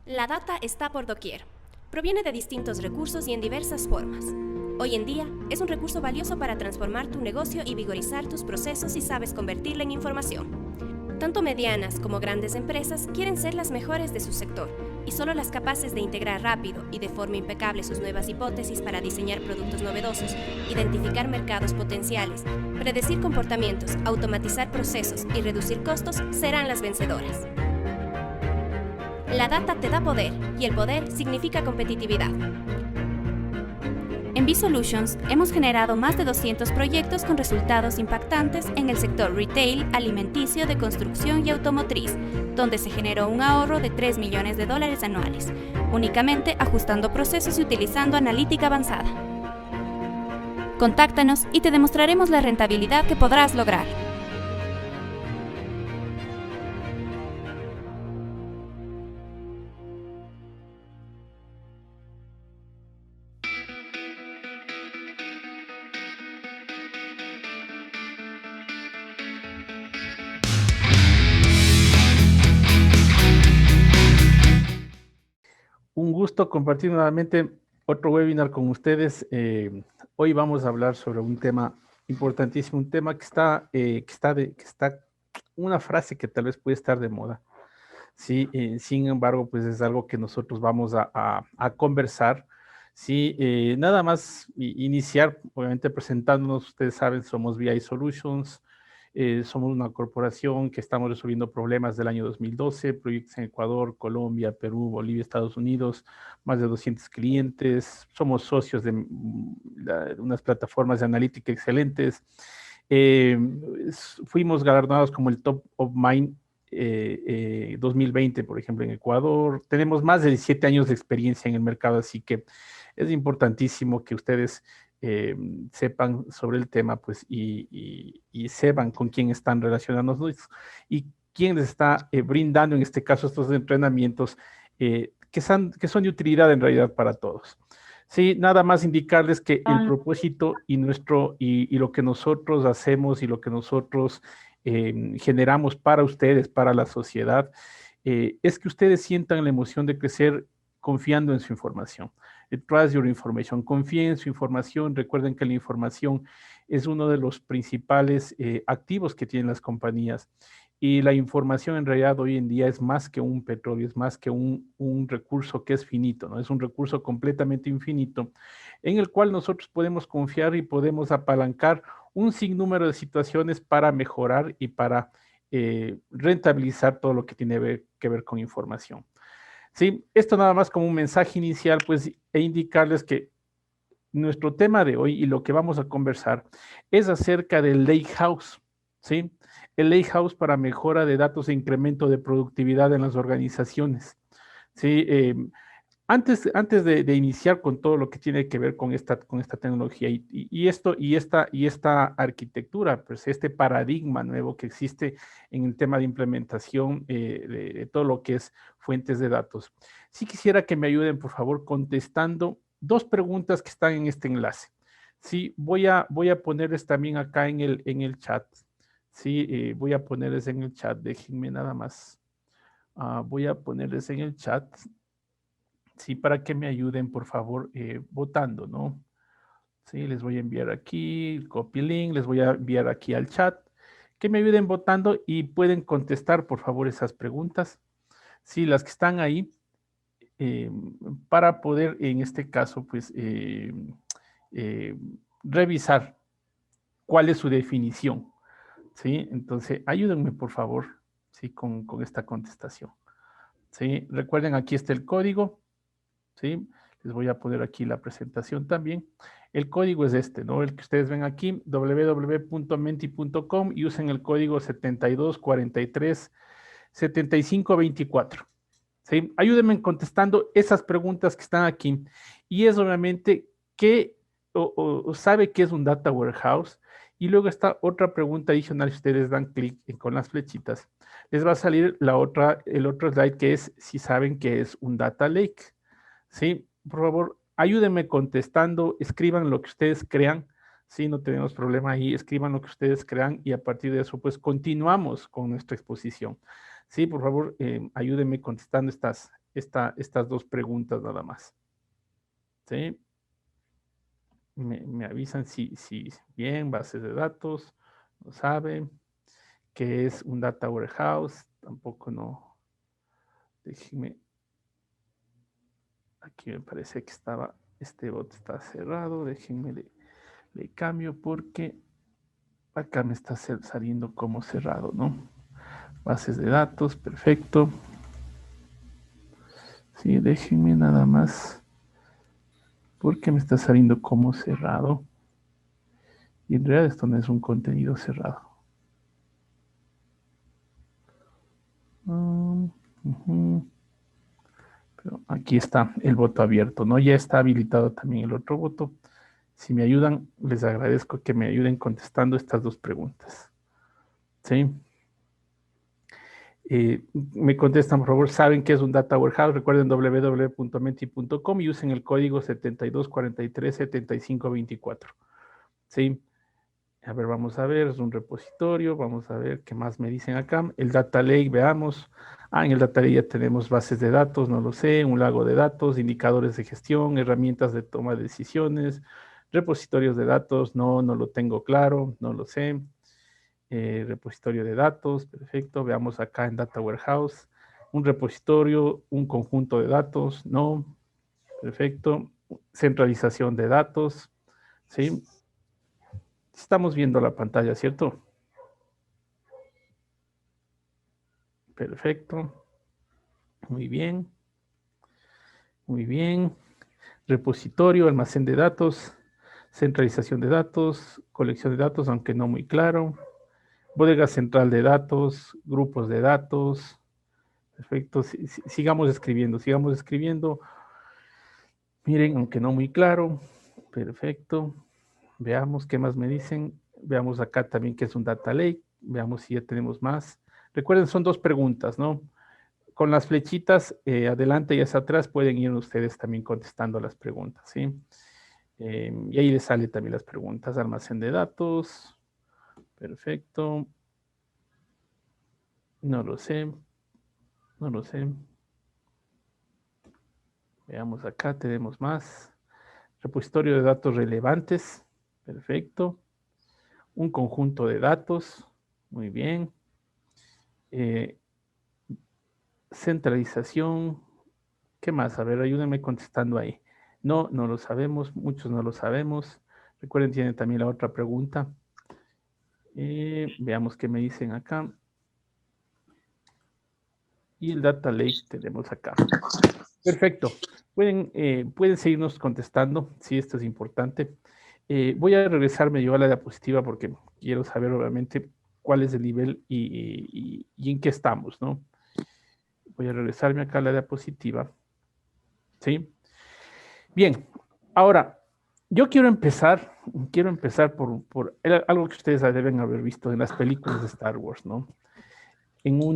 La data está por doquier. Proviene de distintos recursos y en diversas formas. Hoy en día es un recurso valioso para transformar tu negocio y vigorizar tus procesos si sabes convertirla en información. Tanto medianas como grandes empresas quieren ser las mejores de su sector y solo las capaces de integrar rápido y de forma impecable sus nuevas hipótesis para diseñar productos novedosos, identificar mercados potenciales, predecir comportamientos, automatizar procesos y reducir costos serán las vencedoras. La data te da poder y el poder significa competitividad. En B-Solutions hemos generado más de 200 proyectos con resultados impactantes en el sector retail, alimenticio, de construcción y automotriz, donde se generó un ahorro de $3 millones anuales, únicamente ajustando procesos y utilizando analítica avanzada. Contáctanos y te demostraremos la rentabilidad que podrás lograr. Un gusto compartir nuevamente otro webinar con ustedes. Hoy vamos a hablar sobre un tema importantísimo, un tema que está una frase que tal vez puede estar de moda. Sí, sin embargo, pues es algo que nosotros vamos a conversar. Sí, nada más iniciar, obviamente presentándonos. Ustedes saben, somos VI Solutions. Somos una corporación que estamos resolviendo problemas del año 2012, proyectos en Ecuador, Colombia, Perú, Bolivia, Estados Unidos, más de 200 clientes. Somos socios de unas plataformas de analítica excelentes. Eh, Fuimos galardonados como el Top of Mind 2020, por ejemplo, en Ecuador. Tenemos más de 17 años de experiencia en el mercado, así que es importantísimo que ustedes sepan sobre el tema, pues, y sepan con quién están relacionándonos y quién les está brindando, en este caso, estos entrenamientos que son de utilidad en realidad para todos. Sí, nada más indicarles que el propósito y lo que nosotros hacemos y lo que nosotros generamos para ustedes, para la sociedad, es que ustedes sientan la emoción de crecer confiando en su información. Trust your information. Confíen en su información. Recuerden que la información es uno de los principales activos que tienen las compañías. Y la información en realidad hoy en día es más que un petróleo, es más que un recurso que es finito, ¿no? Es un recurso completamente infinito en el cual nosotros podemos confiar y podemos apalancar un sinnúmero de situaciones para mejorar y para rentabilizar todo lo que tiene que ver con información. Sí, esto nada más como un mensaje inicial, pues, e indicarles que nuestro tema de hoy y lo que vamos a conversar es acerca del Lakehouse, ¿sí? El Lakehouse para mejora de datos e incremento de productividad en las organizaciones, ¿sí? Antes de iniciar con todo lo que tiene que ver con esta tecnología y esta arquitectura, pues este paradigma nuevo que existe en el tema de implementación de todo lo que es fuentes de datos. Sí quisiera que me ayuden, por favor, contestando dos preguntas que están en este enlace. Sí, voy a ponerles también acá en el chat. Sí, voy a ponerles en el chat, déjenme nada más. Voy a ponerles en el chat. Sí, para que me ayuden, por favor, votando, ¿no? Sí, les voy a enviar aquí el copy link, les voy a enviar aquí al chat, que me ayuden votando y pueden contestar, por favor, esas preguntas. Sí, las que están ahí, eh, para poder, en este caso, pues, eh, revisar cuál es su definición. ¿Sí? Entonces, ayúdenme, por favor, ¿sí? Con esta contestación. ¿Sí? Recuerden, aquí está el código. ¿Sí? Les voy a poner aquí la presentación también. El código es este, ¿no? El que ustedes ven aquí, www.menti.com, y usen el código 7243-7524. ¿Sí? Ayúdenme contestando esas preguntas que están aquí. Y es obviamente, ¿qué o sabe qué es un data warehouse? Y luego está otra pregunta adicional, si ustedes dan clic con las flechitas, les va a salir el otro slide, que es si saben qué es un data lake. Sí, por favor, ayúdenme contestando, escriban lo que ustedes crean. Sí, no tenemos problema ahí, escriban lo que ustedes crean y a partir de eso, pues continuamos con nuestra exposición. Sí, por favor, ayúdenme contestando estas dos preguntas nada más. ¿Sí? Me avisan si bien, bases de datos, no sabe. ¿Qué es un data warehouse? Tampoco no. Déjenme. Aquí me parece que estaba, este bot está cerrado. Déjenme le cambio porque acá me está saliendo como cerrado, ¿no? Bases de datos, perfecto. Sí, déjenme nada más porque me está saliendo como cerrado. Y en realidad esto no es un contenido cerrado. Pero aquí está el voto abierto, ¿no? Ya está habilitado también el otro voto. Si me ayudan, les agradezco que me ayuden contestando estas dos preguntas. ¿Sí? Me contestan, por favor, ¿saben qué es un Data Warehouse? Recuerden www.menti.com y usen el código 72437524. ¿Sí? A ver, vamos a ver, es un repositorio, vamos a ver qué más me dicen acá. El Data Lake, veamos. En el Data Lake ya tenemos bases de datos, no lo sé, un lago de datos, indicadores de gestión, herramientas de toma de decisiones, repositorios de datos, no lo tengo claro, no lo sé. Repositorio de datos, perfecto. Veamos acá en Data Warehouse, un repositorio, un conjunto de datos, no, perfecto. Centralización de datos, ¿sí? Estamos viendo la pantalla, ¿cierto? Perfecto. Muy bien. Muy bien. Repositorio, almacén de datos, centralización de datos, colección de datos, aunque no muy claro. Bodega central de datos, grupos de datos. Perfecto. Sigamos escribiendo, sigamos escribiendo. Miren, aunque no muy claro. Perfecto. Veamos qué más me dicen. Veamos acá también qué es un data lake. Veamos si ya tenemos más. Recuerden, son dos preguntas, ¿no? Con las flechitas adelante y hacia atrás pueden ir ustedes también contestando las preguntas, ¿sí? Y ahí les sale también las preguntas. Almacén de datos. Perfecto. No lo sé. No lo sé. Veamos acá, tenemos más. Repositorio de datos relevantes. Perfecto. Un conjunto de datos. Muy bien. Centralización. ¿Qué más? A ver, ayúdenme contestando ahí. No lo sabemos, muchos no lo sabemos. Recuerden, tienen también la otra pregunta. Veamos qué me dicen acá. Y el data lake tenemos acá. Perfecto. Pueden seguirnos contestando, si esto es importante. Voy a regresarme yo a la diapositiva porque quiero saber obviamente cuál es el nivel y en qué estamos, ¿no? Voy a regresarme acá a la diapositiva. ¿Sí? Bien, ahora, yo quiero empezar por algo que ustedes deben haber visto en las películas de Star Wars, ¿no? Como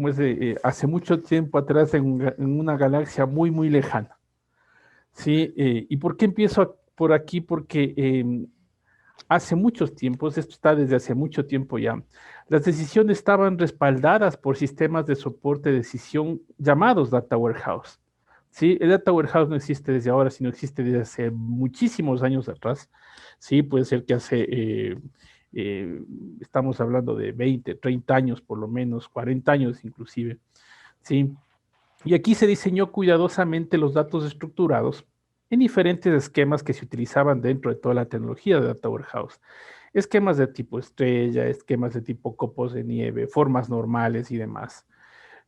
es hace mucho tiempo atrás, en una galaxia muy, muy lejana. ¿Sí? ¿Y por qué empiezo por aquí? Porque hace muchos tiempos, esto está desde hace mucho tiempo ya, las decisiones estaban respaldadas por sistemas de soporte de decisión llamados Data Warehouse. ¿Sí? El Data Warehouse no existe desde ahora, sino existe desde hace muchísimos años atrás. Sí, puede ser que estamos hablando de 20, 30 años por lo menos, 40 años inclusive. ¿Sí? Y aquí se diseñó cuidadosamente los datos estructurados en diferentes esquemas que se utilizaban dentro de toda la tecnología de Data Warehouse. Esquemas de tipo estrella, esquemas de tipo copos de nieve, formas normales y demás.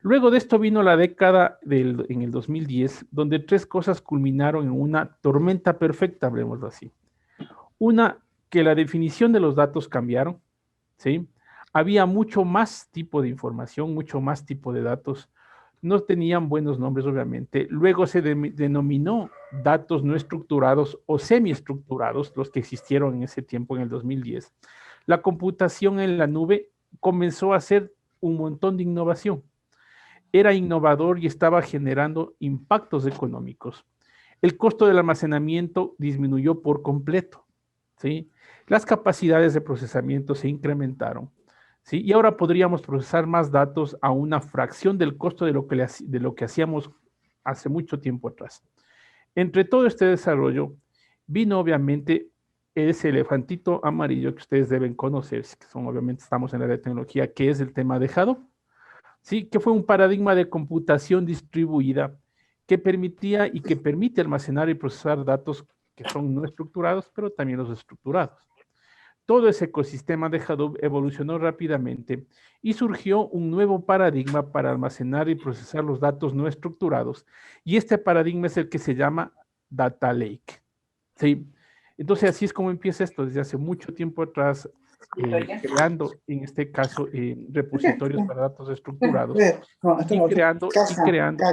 Luego de esto vino la década en el 2010, donde tres cosas culminaron en una tormenta perfecta, hablemoslo así. Una, que la definición de los datos cambiaron, ¿sí? Había mucho más tipo de información, mucho más tipo de datos. No tenían buenos nombres, obviamente. Luego se denominó datos no estructurados o semiestructurados, los que existieron en ese tiempo, en el 2010. La computación en la nube comenzó a hacer un montón de innovación. Era innovador y estaba generando impactos económicos. El costo del almacenamiento disminuyó por completo, ¿sí? Las capacidades de procesamiento se incrementaron, ¿sí? Y ahora podríamos procesar más datos a una fracción del costo de lo que hacíamos hace mucho tiempo atrás. Entre todo este desarrollo vino obviamente ese elefantito amarillo que ustedes deben conocer, que son obviamente estamos en la área de tecnología, que es el tema de Hadoop, ¿sí? Que fue un paradigma de computación distribuida que permitía y que permite almacenar y procesar datos que son no estructurados, pero también los estructurados. Todo ese ecosistema de Hadoop evolucionó rápidamente y surgió un nuevo paradigma para almacenar y procesar los datos no estructurados. Y este paradigma es el que se llama Data Lake. ¿Sí? Entonces, así es como empieza esto desde hace mucho tiempo atrás, creando, en este caso, repositorios para datos estructurados y creando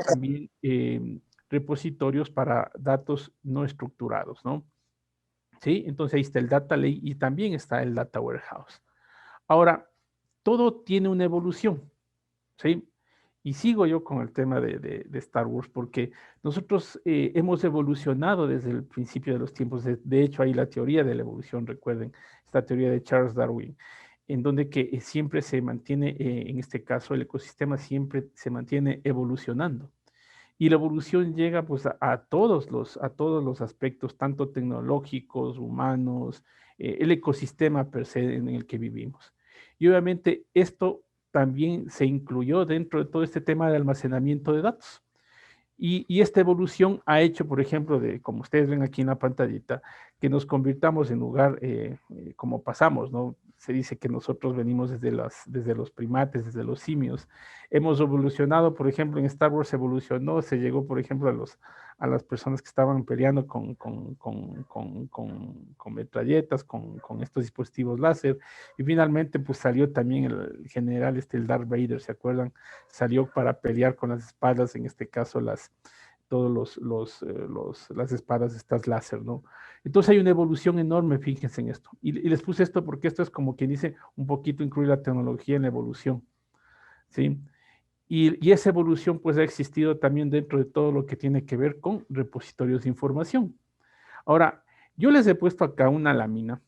también repositorios para datos no estructurados, ¿no? ¿Sí? Entonces ahí está el Data Lake y también está el Data Warehouse. Ahora, todo tiene una evolución, ¿sí? Y sigo yo con el tema de Star Wars porque nosotros hemos evolucionado desde el principio de los tiempos. De hecho, hay la teoría de la evolución, recuerden, esta teoría de Charles Darwin, en donde que siempre se mantiene, en este caso, el ecosistema siempre se mantiene evolucionando. Y la evolución llega pues a todos los aspectos, tanto tecnológicos, humanos, el ecosistema per se en el que vivimos. Y obviamente esto también se incluyó dentro de todo este tema de almacenamiento de datos. Y esta evolución ha hecho, por ejemplo, como ustedes ven aquí en la pantallita, que nos convirtamos en lugar, como pasamos, ¿no? Se dice que nosotros venimos desde los primates, desde los simios. Hemos evolucionado, por ejemplo, en Star Wars evolucionó, se llegó, por ejemplo, a las personas que estaban peleando con metralletas, con estos dispositivos láser. Y finalmente, pues salió también el general, el Darth Vader, ¿se acuerdan? Salió para pelear con las espadas, en este caso las espadas estas láser, ¿no? Entonces hay una evolución enorme, fíjense en esto. Y les puse esto porque esto es como quien dice un poquito incluir la tecnología en la evolución, ¿sí? Y esa evolución pues ha existido también dentro de todo lo que tiene que ver con repositorios de información. Ahora, yo les he puesto acá una lámina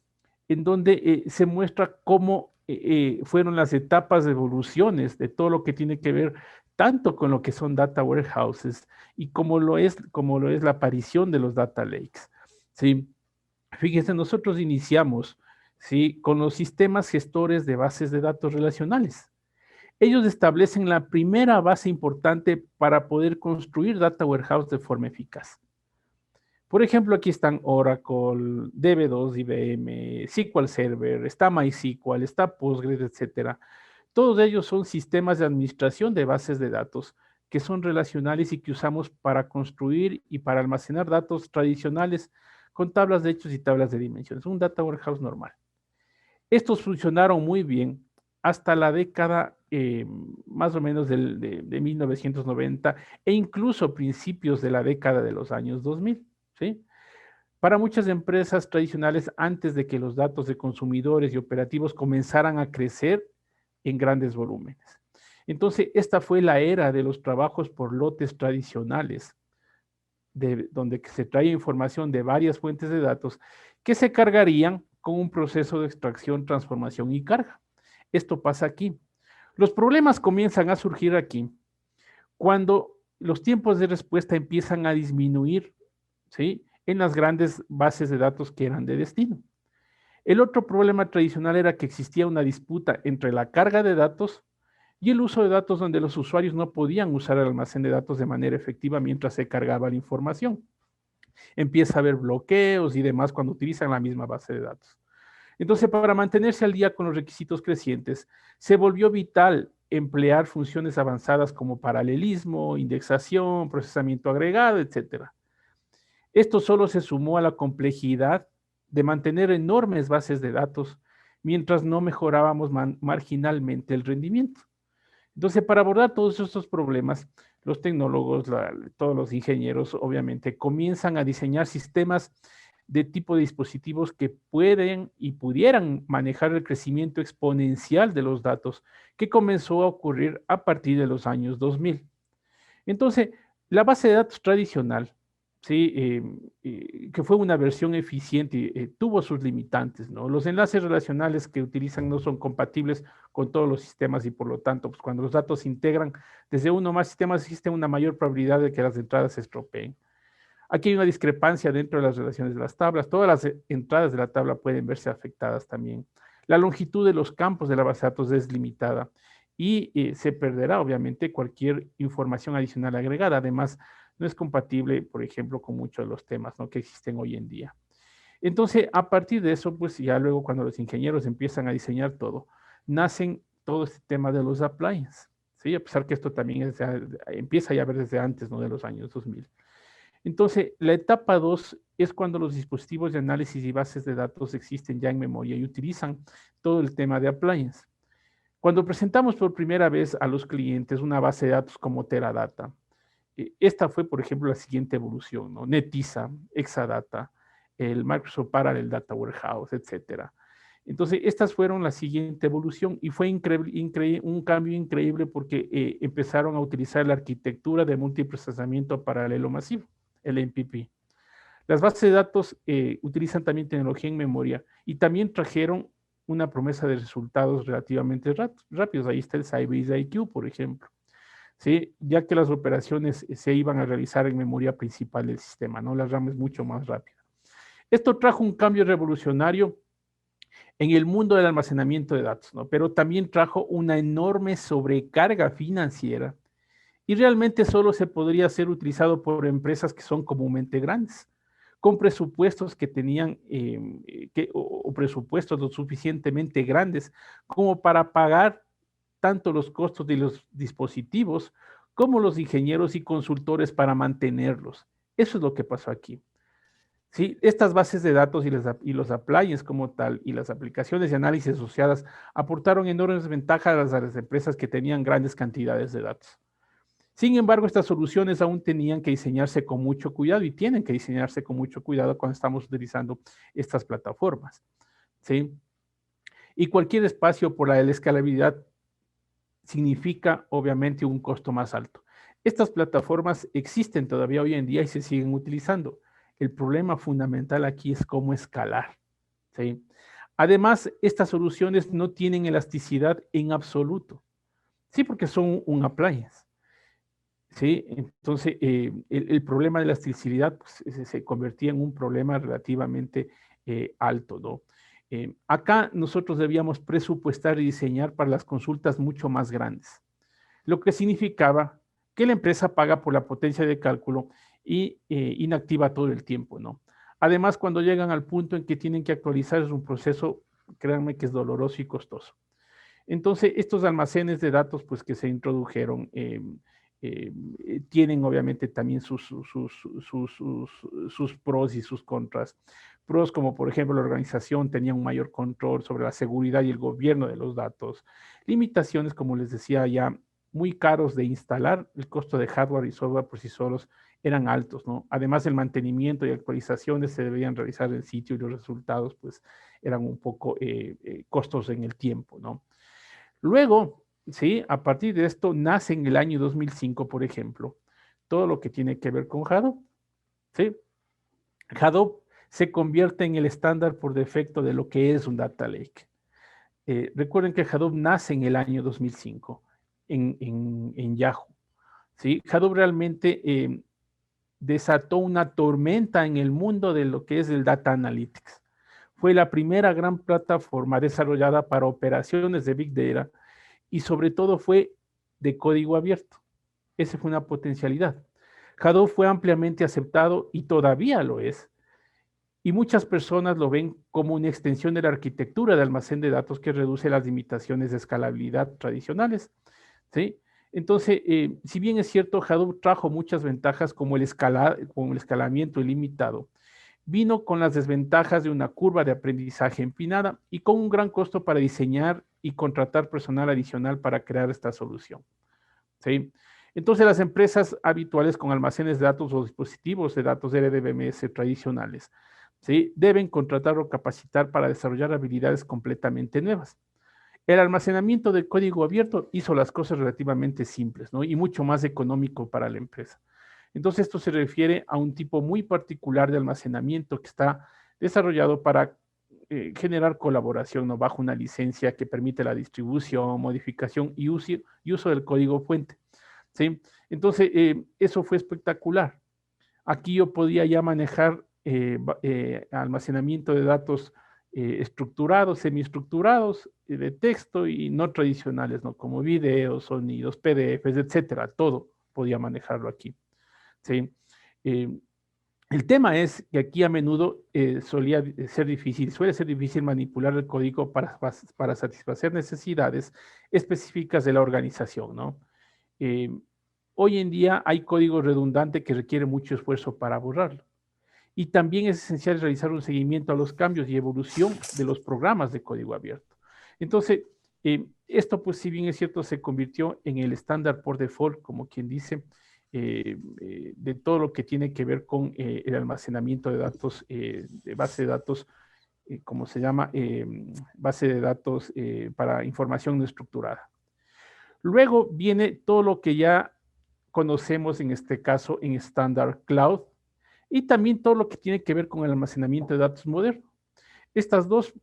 en donde se muestra cómo fueron las etapas de evoluciones de todo lo que tiene que ver tanto con lo que son data warehouses y como lo es la aparición de los data lakes. ¿Sí? Fíjense, nosotros iniciamos, ¿sí?, con los sistemas gestores de bases de datos relacionales. Ellos establecen la primera base importante para poder construir data warehouse de forma eficaz. Por ejemplo, aquí están Oracle, DB2, IBM, SQL Server, está MySQL, está Postgres, etcétera. Todos ellos son sistemas de administración de bases de datos que son relacionales y que usamos para construir y para almacenar datos tradicionales con tablas de hechos y tablas de dimensiones. Un data warehouse normal. Estos funcionaron muy bien hasta la década más o menos de 1990 e incluso principios de la década de los años 2000. ¿Sí? Para muchas empresas tradicionales, antes de que los datos de consumidores y operativos comenzaran a crecer en grandes volúmenes. Entonces, esta fue la era de los trabajos por lotes tradicionales, donde se traía información de varias fuentes de datos que se cargarían con un proceso de extracción, transformación y carga. Esto pasa aquí. Los problemas comienzan a surgir aquí cuando los tiempos de respuesta empiezan a disminuir, ¿sí?, en las grandes bases de datos que eran de destino. El otro problema tradicional era que existía una disputa entre la carga de datos y el uso de datos donde los usuarios no podían usar el almacén de datos de manera efectiva mientras se cargaba la información. Empieza a haber bloqueos y demás cuando utilizan la misma base de datos. Entonces, para mantenerse al día con los requisitos crecientes, se volvió vital emplear funciones avanzadas como paralelismo, indexación, procesamiento agregado, etcétera. Esto solo se sumó a la complejidad de mantener enormes bases de datos mientras no mejorábamos marginalmente el rendimiento. Entonces, para abordar todos estos problemas, los tecnólogos, todos los ingenieros, obviamente, comienzan a diseñar sistemas de tipo de dispositivos que pueden y pudieran manejar el crecimiento exponencial de los datos que comenzó a ocurrir a partir de los años 2000. Entonces, la base de datos tradicional ¿sí? Que fue una versión eficiente, tuvo sus limitantes, ¿no? Los enlaces relacionales que utilizan no son compatibles con todos los sistemas y por lo tanto, pues cuando los datos se integran desde uno o más sistemas, existe una mayor probabilidad de que las entradas se estropeen. Aquí hay una discrepancia dentro de las relaciones de las tablas. Todas las entradas de la tabla pueden verse afectadas también. La longitud de los campos de la base de datos es limitada y se perderá, obviamente, cualquier información adicional agregada. Además, no es compatible, por ejemplo, con muchos de los temas, ¿no?, que existen hoy en día. Entonces, a partir de eso, pues ya luego cuando los ingenieros empiezan a diseñar todo, nacen todo este tema de los appliances, ¿sí? A pesar que esto también empieza ya a ver desde antes, ¿no?, de los años 2000. Entonces, la etapa 2 es cuando los dispositivos de análisis y bases de datos existen ya en memoria y utilizan todo el tema de appliance. Cuando presentamos por primera vez a los clientes una base de datos como Teradata, esta fue, por ejemplo, la siguiente evolución, ¿no? Netezza, Exadata, el Microsoft Parallel Data Warehouse, etcétera. Entonces, estas fueron la siguiente evolución y fue un cambio increíble porque empezaron a utilizar la arquitectura de multiprocesamiento paralelo masivo, el MPP. Las bases de datos utilizan también tecnología en memoria y también trajeron una promesa de resultados relativamente rápidos. Ahí está el Sybase IQ, por ejemplo, ¿sí? Ya que las operaciones se iban a realizar en memoria principal del sistema, ¿no? La RAM es mucho más rápida. Esto trajo un cambio revolucionario en el mundo del almacenamiento de datos, ¿no? Pero también trajo una enorme sobrecarga financiera y realmente solo se podría ser utilizado por empresas que son comúnmente grandes, con presupuestos que tenían, o presupuestos lo suficientemente grandes como para pagar tanto los costos de los dispositivos como los ingenieros y consultores para mantenerlos. Eso es lo que pasó aquí. ¿Sí? Estas bases de datos y los appliances como tal y las aplicaciones de análisis asociadas aportaron enormes ventajas a las empresas que tenían grandes cantidades de datos. Sin embargo, estas soluciones aún tenían que diseñarse con mucho cuidado y tienen que diseñarse con mucho cuidado cuando estamos utilizando estas plataformas, ¿sí? Y cualquier espacio por la escalabilidad significa, obviamente, un costo más alto. Estas plataformas existen todavía hoy en día y se siguen utilizando. El problema fundamental aquí es cómo escalar, ¿sí? Además, estas soluciones no tienen elasticidad en absoluto, sí, porque son un appliance. Sí, entonces el problema de la elasticidad pues, se convertía en un problema relativamente alto, ¿no? Acá nosotros debíamos presupuestar y diseñar para las consultas mucho más grandes, lo que significaba que la empresa paga por la potencia de cálculo y inactiva todo el tiempo, ¿no? Además, cuando llegan al punto en que tienen que actualizar es un proceso, créanme que es doloroso y costoso. Entonces, estos almacenes de datos pues, que se introdujeron tienen obviamente también sus pros y sus contras. Pros como por ejemplo la organización tenía un mayor control sobre la seguridad y el gobierno de los datos. Limitaciones, como les decía ya, muy caros de instalar, el costo de hardware y software por sí solos eran altos, ¿no? Además el mantenimiento y actualizaciones se debían realizar en sitio y los resultados pues eran un poco costos en el tiempo, ¿no? Luego, ¿sí? A partir de esto nace en el año 2005, por ejemplo, todo lo que tiene que ver con Hadoop, ¿sí? Hadoop se convierte en el estándar por defecto de lo que es un data lake. Recuerden que Hadoop nace en el año 2005 en Yahoo, ¿sí? Hadoop realmente desató una tormenta en el mundo de lo que es el data analytics. Fue la primera gran plataforma desarrollada para operaciones de Big Data y sobre todo fue de código abierto. Esa fue una potencialidad. Hadoop fue ampliamente aceptado y todavía lo es. Y muchas personas lo ven como una extensión de la arquitectura de almacén de datos que reduce las limitaciones de escalabilidad tradicionales, ¿sí? Entonces, si bien es cierto, Hadoop trajo muchas ventajas como el escalamiento ilimitado, vino con las desventajas de una curva de aprendizaje empinada y con un gran costo para diseñar y contratar personal adicional para crear esta solución, ¿sí? Entonces, las empresas habituales con almacenes de datos o dispositivos de datos RDBMS tradicionales, ¿sí?, deben contratar o capacitar para desarrollar habilidades completamente nuevas. El almacenamiento de código abierto hizo las cosas relativamente simples, ¿no?, y mucho más económico para la empresa. Entonces, esto se refiere a un tipo muy particular de almacenamiento que está desarrollado para generar colaboración, ¿no? Bajo una licencia que permite la distribución, modificación y uso del código fuente, ¿sí? Entonces, eso fue espectacular. Aquí yo podía ya manejar almacenamiento de datos estructurados, semiestructurados, de texto y no tradicionales, ¿no? Como videos, sonidos, PDFs, etcétera. Todo podía manejarlo aquí, ¿sí? El tema es que aquí a menudo suele ser difícil manipular el código para satisfacer necesidades específicas de la organización, ¿no? Eh, Hoy en día hay código redundante que requiere mucho esfuerzo para borrarlo. Y también es esencial realizar un seguimiento a los cambios y evolución de los programas de código abierto. Entonces, esto, pues, si bien es cierto, se convirtió en el estándar por default, como quien dice, de todo lo que tiene que ver con el almacenamiento de datos, de base de datos, como se llama, base de datos para información no estructurada. Luego viene todo lo que ya conocemos en este caso en Standard Cloud y también todo lo que tiene que ver con el almacenamiento de datos moderno. Estas dos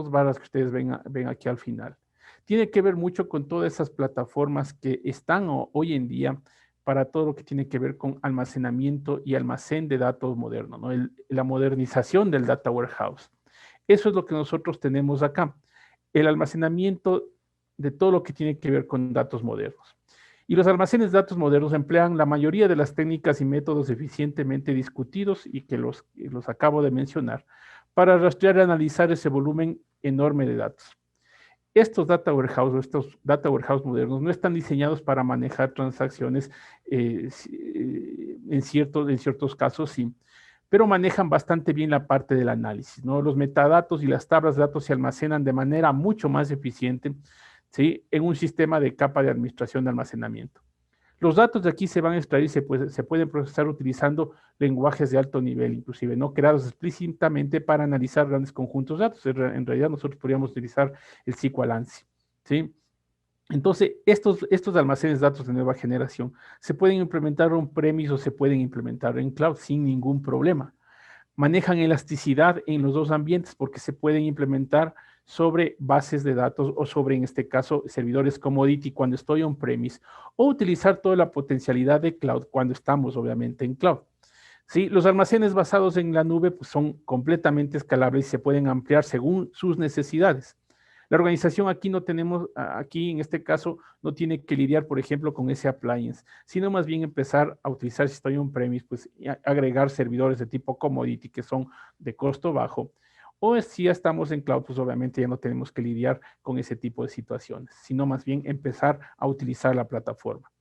barras que ustedes ven aquí al final, tiene que ver mucho con todas esas plataformas que están hoy en día para todo lo que tiene que ver con almacenamiento y almacén de datos moderno, ¿no? La modernización del data warehouse. Eso es lo que nosotros tenemos acá, el almacenamiento de todo lo que tiene que ver con datos modernos. Y los almacenes de datos modernos emplean la mayoría de las técnicas y métodos eficientemente discutidos y que los acabo de mencionar para rastrear y analizar ese volumen enorme de datos. Estos data warehouse modernos no están diseñados para manejar transacciones, en ciertos casos sí, pero manejan bastante bien la parte del análisis, ¿no? Los metadatos y las tablas de datos se almacenan de manera mucho más eficiente, ¿sí? En un sistema de capa de administración de almacenamiento. Los datos de aquí se van a extraer y se pueden procesar utilizando lenguajes de alto nivel, inclusive, ¿no? Creados explícitamente para analizar grandes conjuntos de datos. En realidad, nosotros podríamos utilizar el SQL ANSI, ¿sí? Entonces, estos almacenes de datos de nueva generación se pueden implementar on-premise o se pueden implementar en cloud sin ningún problema. Manejan elasticidad en los dos ambientes porque se pueden implementar sobre bases de datos o sobre, en este caso, servidores commodity cuando estoy on-premise, o utilizar toda la potencialidad de cloud cuando estamos, obviamente, en cloud. Sí, los almacenes basados en la nube pues, son completamente escalables y se pueden ampliar según sus necesidades. La organización aquí en este caso, no tiene que lidiar, por ejemplo, con ese appliance, sino más bien empezar a utilizar, si estoy on-premise, pues agregar servidores de tipo commodity que son de costo bajo. O si ya estamos en cloud, pues obviamente ya no tenemos que lidiar con ese tipo de situaciones, sino más bien empezar a utilizar la plataforma.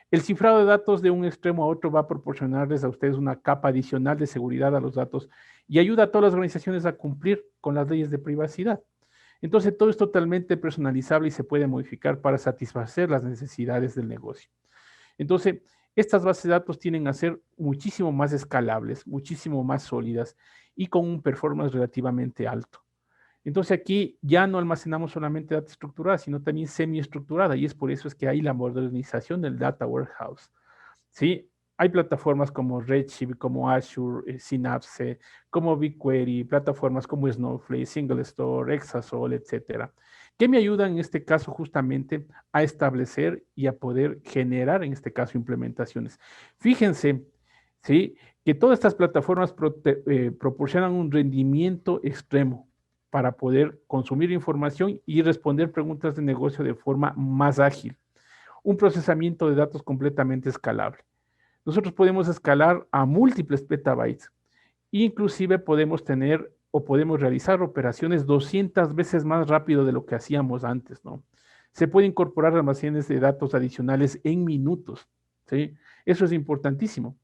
El cifrado de datos de un extremo a otro va a proporcionarles a ustedes una capa adicional de seguridad a los datos y ayuda a todas las organizaciones a cumplir con las leyes de privacidad. Entonces, todo es totalmente personalizable y se puede modificar para satisfacer las necesidades del negocio. Entonces, estas bases de datos tienden a ser muchísimo más escalables, muchísimo más sólidas y con un performance relativamente alto. Entonces, aquí ya no almacenamos solamente data estructurada, sino también semiestructurada, y es por eso es que hay la modernización del data warehouse. ¿Sí? Hay plataformas como Redshift, como Azure, Synapse, como BigQuery, plataformas como Snowflake, Single Store, Exasol, etcétera, que me ayudan en este caso justamente a establecer y a poder generar en este caso implementaciones. Fíjense, ¿sí? Que todas estas plataformas proporcionan un rendimiento extremo para poder consumir información y responder preguntas de negocio de forma más ágil. Un procesamiento de datos completamente escalable. Nosotros podemos escalar a múltiples petabytes. Inclusive podemos tener o podemos realizar operaciones 200 veces más rápido de lo que hacíamos antes, ¿no? Se puede incorporar almacenes de datos adicionales en minutos, ¿sí? Eso es importantísimo.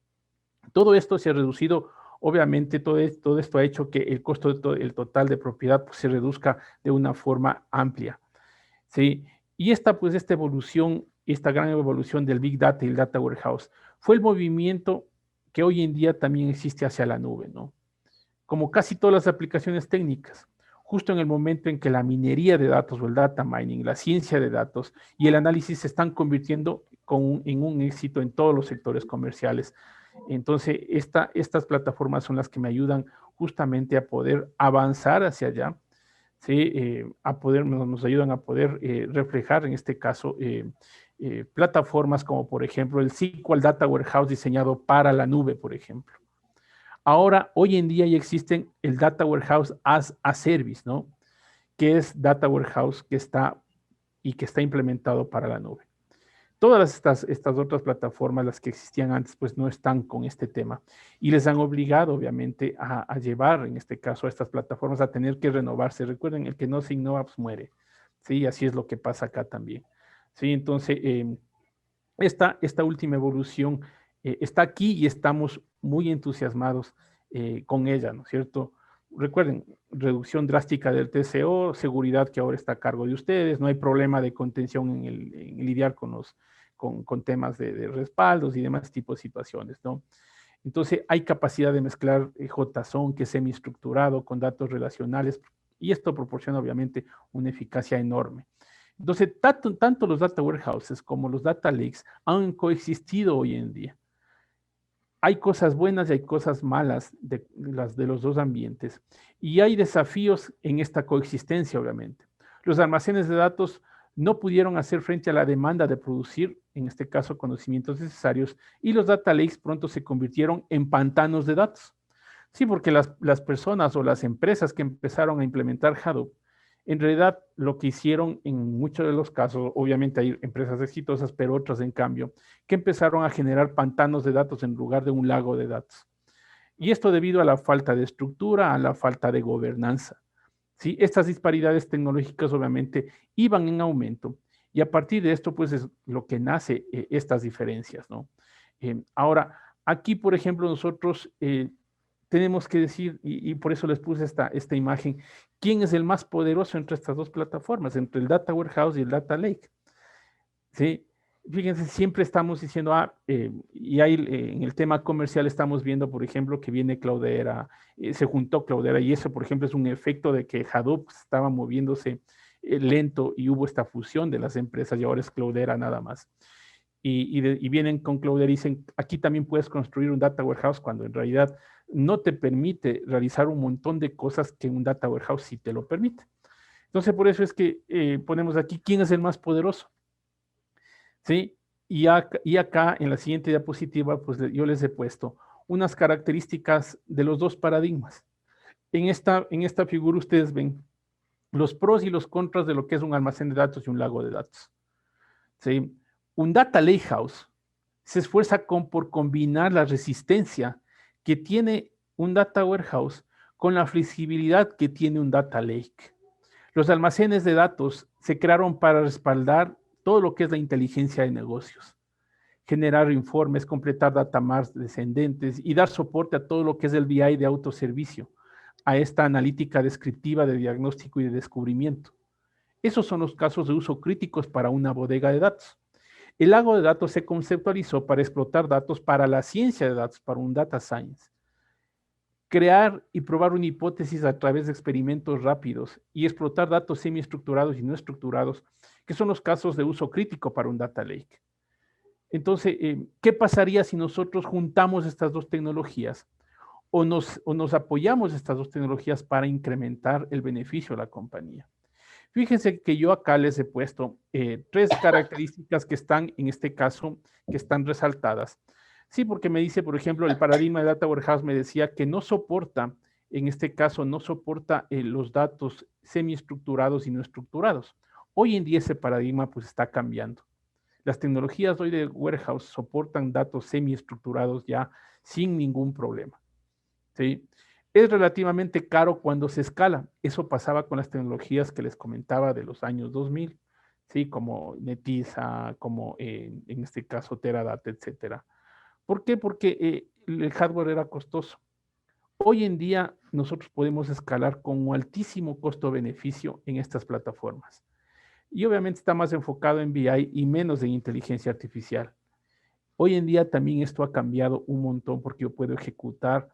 Todo esto se ha reducido, obviamente todo esto ha hecho que el costo el total de propiedad pues, se reduzca de una forma amplia, ¿sí? Y esta evolución, esta gran evolución del Big Data y el Data Warehouse fue el movimiento que hoy en día también existe hacia la nube, ¿no? Como casi todas las aplicaciones técnicas, justo en el momento en que la minería de datos o el data mining, la ciencia de datos y el análisis se están convirtiendo en un éxito en todos los sectores comerciales. Entonces, estas plataformas son las que me ayudan justamente a poder avanzar hacia allá, ¿sí? Nos ayudan a poder reflejar, en este caso, plataformas como, por ejemplo, el SQL Data Warehouse diseñado para la nube, por ejemplo. Ahora, hoy en día ya existen el Data Warehouse as a Service, ¿no? Que es Data Warehouse que está implementado para la nube. Todas estas otras plataformas, las que existían antes, pues no están con este tema y les han obligado, obviamente, a llevar, en este caso, a estas plataformas a tener que renovarse. Recuerden, el que no se innova, pues muere. Sí, así es lo que pasa acá también. Sí, entonces, esta última evolución está aquí y estamos muy entusiasmados con ella, ¿no es cierto? Recuerden, reducción drástica del TCO, seguridad que ahora está a cargo de ustedes, no hay problema de contención en lidiar con temas de respaldos y demás tipos de situaciones, ¿no? Entonces, hay capacidad de mezclar JSON, que es semiestructurado, con datos relacionales, y esto proporciona, obviamente, una eficacia enorme. Entonces, tanto los data warehouses como los data lakes han coexistido hoy en día. Hay cosas buenas y hay cosas malas de los dos ambientes. Y hay desafíos en esta coexistencia, obviamente. Los almacenes de datos no pudieron hacer frente a la demanda de producir, en este caso, conocimientos necesarios, y los data lakes pronto se convirtieron en pantanos de datos. Sí, porque las personas o las empresas que empezaron a implementar Hadoop, en realidad lo que hicieron en muchos de los casos, obviamente hay empresas exitosas, pero otras en cambio, que empezaron a generar pantanos de datos en lugar de un lago de datos. Y esto debido a la falta de estructura, a la falta de gobernanza. ¿Sí? Estas disparidades tecnológicas obviamente iban en aumento y a partir de esto pues es lo que nace estas diferencias, ¿no? Ahora, aquí por ejemplo nosotros tenemos que decir, y por eso les puse esta imagen, quién es el más poderoso entre estas dos plataformas, entre el Data Warehouse y el Data Lake. ¿Sí? Fíjense, siempre estamos diciendo, y ahí en el tema comercial estamos viendo, por ejemplo, que viene Cloudera, se juntó Cloudera, y eso, por ejemplo, es un efecto de que Hadoop estaba moviéndose lento y hubo esta fusión de las empresas y ahora es Cloudera nada más. Y vienen con Cloudera y dicen, aquí también puedes construir un Data Warehouse cuando en realidad no te permite realizar un montón de cosas que un Data Warehouse sí te lo permite. Entonces, por eso es que ponemos aquí quién es el más poderoso. ¿Sí? Y acá en la siguiente diapositiva, pues yo les he puesto unas características de los dos paradigmas. En esta figura ustedes ven los pros y los contras de lo que es un almacén de datos y un lago de datos. ¿Sí? Un data lakehouse se esfuerza por combinar la resistencia que tiene un data warehouse con la flexibilidad que tiene un data lake. Los almacenes de datos se crearon para respaldar todo lo que es la inteligencia de negocios, generar informes, completar data marts descendentes y dar soporte a todo lo que es el BI de autoservicio, a esta analítica descriptiva de diagnóstico y de descubrimiento. Esos son los casos de uso críticos para una bodega de datos. El lago de datos se conceptualizó para explotar datos para la ciencia de datos, para un data science. Crear y probar una hipótesis a través de experimentos rápidos y explotar datos semiestructurados y no estructurados, que son los casos de uso crítico para un data lake. Entonces, ¿qué pasaría si nosotros juntamos estas dos tecnologías o nos apoyamos estas dos tecnologías para incrementar el beneficio de la compañía? Fíjense que yo acá les he puesto 3 características que están, en este caso, que están resaltadas. Sí, porque me dice, por ejemplo, el paradigma de Data Warehouse me decía que no soporta, en este caso, no soporta los datos semiestructurados y no estructurados. Hoy en día ese paradigma pues está cambiando. Las tecnologías hoy de Warehouse soportan datos semiestructurados ya sin ningún problema. ¿Sí? Es relativamente caro cuando se escala. Eso pasaba con las tecnologías que les comentaba de los años 2000, ¿sí? Como Netezza, como en este caso Teradata, etcétera. ¿Por qué? Porque el hardware era costoso. Hoy en día nosotros podemos escalar con un altísimo costo-beneficio en estas plataformas. Y obviamente está más enfocado en BI y menos en inteligencia artificial. Hoy en día también esto ha cambiado un montón porque yo puedo ejecutar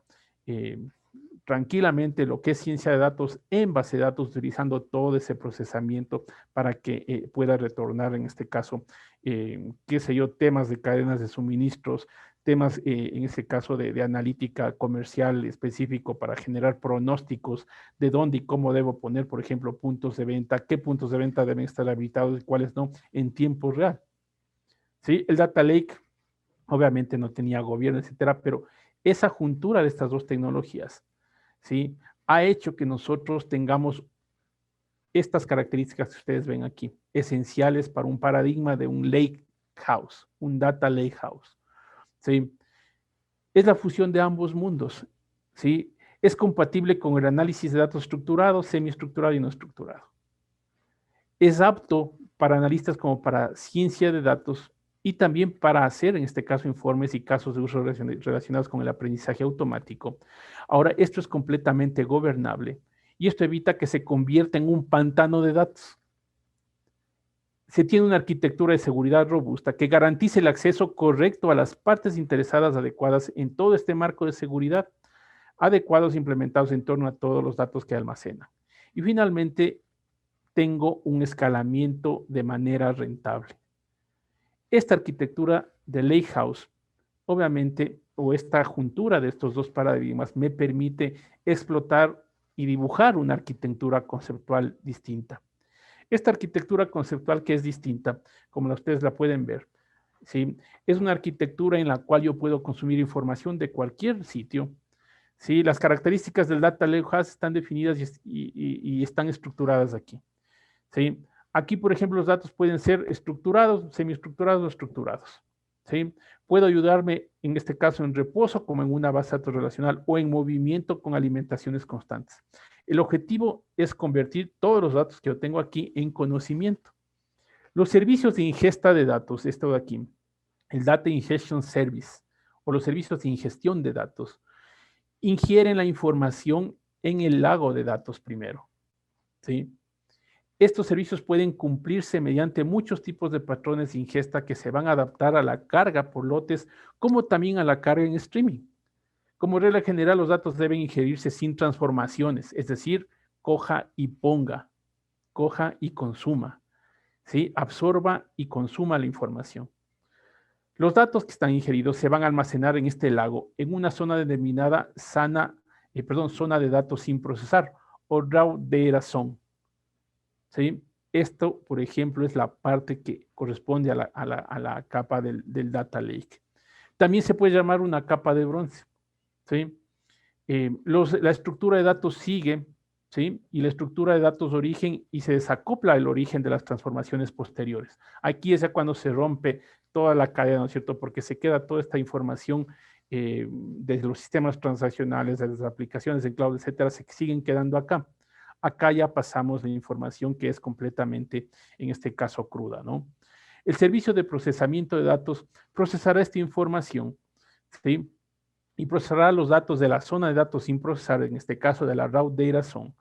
tranquilamente lo que es ciencia de datos en base de datos, utilizando todo ese procesamiento para que pueda retornar, en este caso, qué sé yo, temas de cadenas de suministros, temas, en este caso, de analítica comercial específico para generar pronósticos de dónde y cómo debo poner, por ejemplo, puntos de venta, qué puntos de venta deben estar habilitados y cuáles no, en tiempo real. ¿Sí? El Data Lake obviamente no tenía gobierno, etcétera, pero esa juntura de estas dos tecnologías, ¿sí?, ha hecho que nosotros tengamos estas características que ustedes ven aquí, esenciales para un paradigma de un lake house, un data lake house, ¿sí? Es la fusión de ambos mundos, ¿sí? Es compatible con el análisis de datos estructurado, semiestructurado y no estructurado. Es apto para analistas como para ciencia de datos y también para hacer, en este caso, informes y casos de uso relacionados con el aprendizaje automático. Ahora, esto es completamente gobernable y esto evita que se convierta en un pantano de datos. Se tiene una arquitectura de seguridad robusta que garantice el acceso correcto a las partes interesadas adecuadas en todo este marco de seguridad, adecuados implementados en torno a todos los datos que almacena. Y finalmente, tengo un escalamiento de manera rentable. Esta arquitectura de Lakehouse, obviamente, o esta juntura de estos dos paradigmas, me permite explotar y dibujar una arquitectura conceptual distinta. Esta arquitectura conceptual que es distinta, como ustedes la pueden ver, ¿sí?, es una arquitectura en la cual yo puedo consumir información de cualquier sitio, ¿sí? Las características del Data Lakehouse están definidas y están estructuradas aquí, ¿sí? Aquí, por ejemplo, los datos pueden ser estructurados, semiestructurados o estructurados, ¿sí? Puedo ayudarme, en este caso, en reposo, como en una base de datos relacional, o en movimiento con alimentaciones constantes. El objetivo es convertir todos los datos que yo tengo aquí en conocimiento. Los servicios de ingesta de datos, esto de aquí, el Data Ingestion Service, o los servicios de ingestión de datos, ingieren la información en el lago de datos primero, ¿sí? Estos servicios pueden cumplirse mediante muchos tipos de patrones de ingesta que se van a adaptar a la carga por lotes, como también a la carga en streaming. Como regla general, los datos deben ingerirse sin transformaciones, es decir, coja y ponga, coja y consuma, ¿sí? Absorba y consuma la información. Los datos que están ingeridos se van a almacenar en este lago en una zona denominada zona de datos sin procesar, o raw data zone, ¿sí? Esto, por ejemplo, es la parte que corresponde a la capa del Data Lake. También se puede llamar una capa de bronce, ¿sí? La estructura de datos sigue, ¿sí? Y la estructura de datos origen, y se desacopla el origen de las transformaciones posteriores. Aquí es ya cuando se rompe toda la cadena, ¿no es cierto? Porque se queda toda esta información desde los sistemas transaccionales, de las aplicaciones de cloud, etcétera, se siguen quedando acá. Acá ya pasamos la información que es completamente, en este caso, cruda, ¿no? El servicio de procesamiento de datos procesará esta información, ¿sí? Y procesará los datos de la zona de datos sin procesar, en este caso de la raw data zone,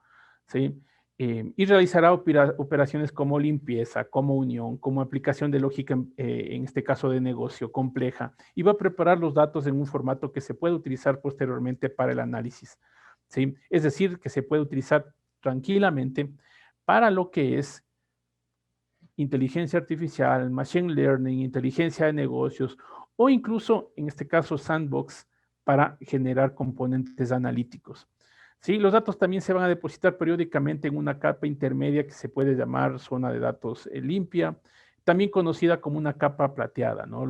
¿sí? Y realizará operaciones como limpieza, como unión, como aplicación de lógica, en este caso de negocio compleja, y va a preparar los datos en un formato que se puede utilizar posteriormente para el análisis, ¿sí? Es decir, que se puede utilizar tranquilamente para lo que es inteligencia artificial, machine learning, inteligencia de negocios, o incluso, en este caso, sandbox, para generar componentes analíticos. Sí, los datos también se van a depositar periódicamente en una capa intermedia que se puede llamar zona de datos limpia, también conocida como una capa plateada, ¿no?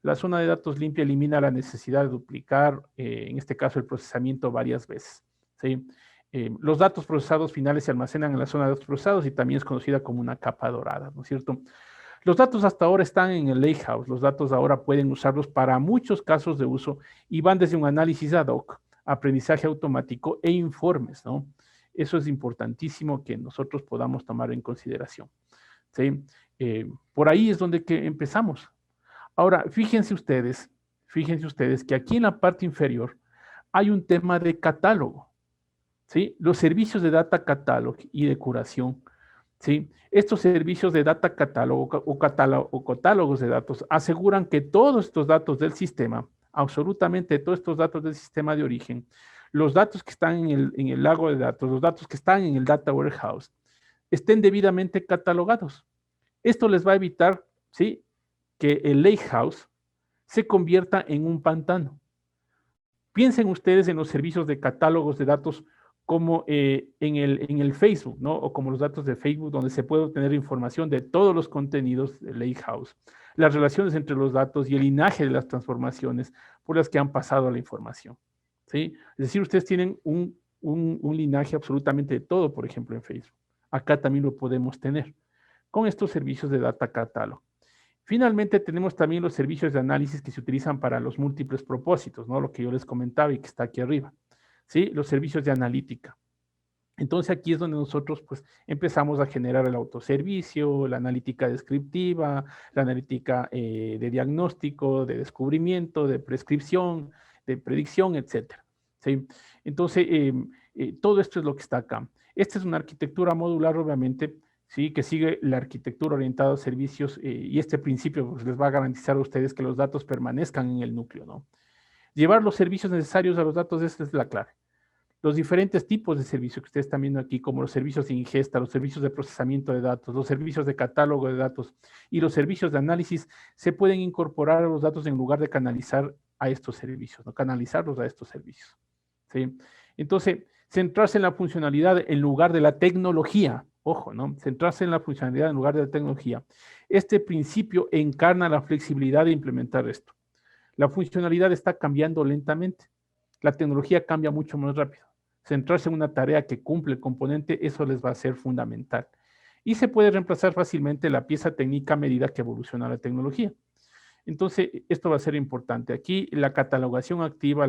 La zona de datos limpia elimina la necesidad de duplicar, en este caso, el procesamiento varias veces, ¿sí? Los datos procesados finales se almacenan en la zona de datos procesados y también es conocida como una capa dorada, ¿no es cierto? Los datos hasta ahora están en el Lakehouse. Los datos ahora pueden usarlos para muchos casos de uso y van desde un análisis ad hoc, aprendizaje automático e informes, ¿no? Eso es importantísimo que nosotros podamos tomar en consideración, ¿sí? Por ahí es donde empezamos. Ahora, fíjense ustedes que aquí en la parte inferior hay un tema de catálogo, ¿sí? Los servicios de data catalog y de curación, ¿sí? Estos servicios de data catalog o catálogos de datos aseguran que todos estos datos del sistema, absolutamente todos estos datos del sistema de origen, los datos que están en el lago de datos, los datos que están en el Data Warehouse, estén debidamente catalogados. Esto les va a evitar, ¿sí?, que el lakehouse se convierta en un pantano. Piensen ustedes en los servicios de catálogos de datos como en el Facebook, ¿no? O como los datos de Facebook, donde se puede obtener información de todos los contenidos del lakehouse, las relaciones entre los datos y el linaje de las transformaciones por las que han pasado la información, ¿sí? Es decir, ustedes tienen un linaje absolutamente de todo, por ejemplo, en Facebook. Acá también lo podemos tener con estos servicios de data catalog. Finalmente, tenemos también los servicios de análisis que se utilizan para los múltiples propósitos, ¿no? Lo que yo les comentaba y que está aquí arriba, ¿sí? Los servicios de analítica. Entonces, aquí es donde nosotros, pues, empezamos a generar el autoservicio, la analítica descriptiva, la analítica de diagnóstico, de descubrimiento, de prescripción, de predicción, etcétera, ¿sí? Entonces, todo esto es lo que está acá. Esta es una arquitectura modular, obviamente, ¿sí?, que sigue la arquitectura orientada a servicios y este principio pues, les va a garantizar a ustedes que los datos permanezcan en el núcleo, ¿no? Llevar los servicios necesarios a los datos, esta es la clave. Los diferentes tipos de servicios que ustedes están viendo aquí, como los servicios de ingesta, los servicios de procesamiento de datos, los servicios de catálogo de datos y los servicios de análisis, se pueden incorporar a los datos en lugar de canalizar a estos servicios, ¿no? Canalizarlos a estos servicios, ¿sí? Entonces, centrarse en la funcionalidad en lugar de la tecnología. Ojo, ¿no? Centrarse en la funcionalidad en lugar de la tecnología. Este principio encarna la flexibilidad de implementar esto. La funcionalidad está cambiando lentamente. La tecnología cambia mucho más rápido. Centrarse en una tarea que cumple el componente, eso les va a ser fundamental. Y se puede reemplazar fácilmente la pieza técnica a medida que evoluciona la tecnología. Entonces, esto va a ser importante. Aquí la catalogación activa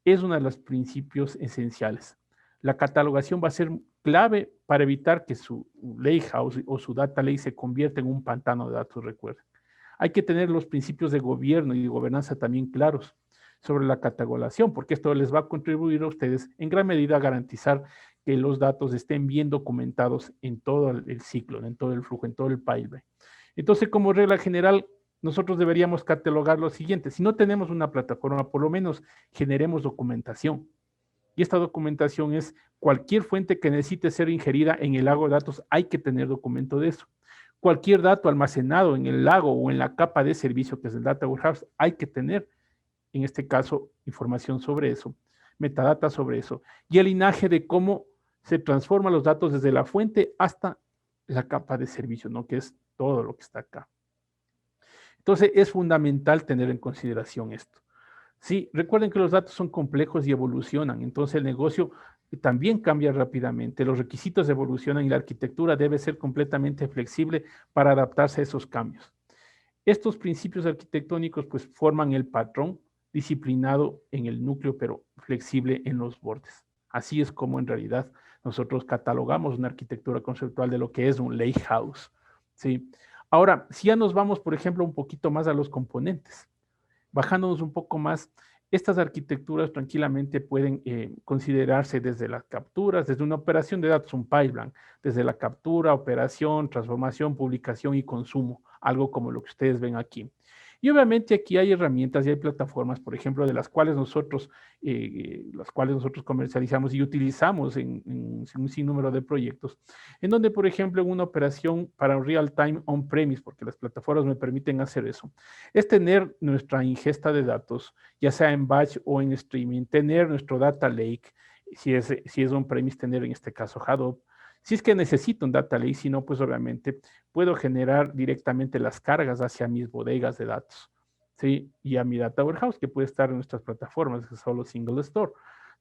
es uno de los principios esenciales. La catalogación va a ser clave para evitar que su lakehouse o su data lake se convierta en un pantano de datos, recuerden. Hay que tener los principios de gobierno y de gobernanza también claros sobre la catalogación, porque esto les va a contribuir a ustedes en gran medida a garantizar que los datos estén bien documentados en todo el ciclo, en todo el flujo, en todo el pipeline. Entonces, como regla general, nosotros deberíamos catalogar lo siguiente. Si no tenemos una plataforma, por lo menos generemos documentación. Y esta documentación es cualquier fuente que necesite ser ingerida en el lago de datos, hay que tener documento de eso. Cualquier dato almacenado en el lago o en la capa de servicio que es el Data Warehouse, hay que tener, en este caso, información sobre eso, metadata sobre eso, y el linaje de cómo se transforman los datos desde la fuente hasta la capa de servicio, ¿no? Que es todo lo que está acá. Entonces, es fundamental tener en consideración esto. Sí, recuerden que los datos son complejos y evolucionan, entonces el negocio también cambia rápidamente, los requisitos evolucionan y la arquitectura debe ser completamente flexible para adaptarse a esos cambios. Estos principios arquitectónicos pues forman el patrón disciplinado en el núcleo, pero flexible en los bordes. Así es como en realidad nosotros catalogamos una arquitectura conceptual de lo que es un lakehouse, ¿sí? Ahora, si ya nos vamos, por ejemplo, un poquito más a los componentes, bajándonos un poco más, estas arquitecturas tranquilamente pueden considerarse desde las capturas, desde una operación de datos, un pipeline, desde la captura, operación, transformación, publicación y consumo, algo como lo que ustedes ven aquí. Y obviamente aquí hay herramientas y hay plataformas, por ejemplo, de las cuales nosotros comercializamos y utilizamos en un sinnúmero de proyectos, en donde, por ejemplo, en una operación para real-time on-premise, porque las plataformas me permiten hacer eso, es tener nuestra ingesta de datos, ya sea en batch o en streaming, tener nuestro data lake, si es on-premise, tener en este caso Hadoop. Si es que necesito un data lake, si no, pues obviamente puedo generar directamente las cargas hacia mis bodegas de datos, ¿sí? Y a mi data warehouse, que puede estar en nuestras plataformas, que es solo single store,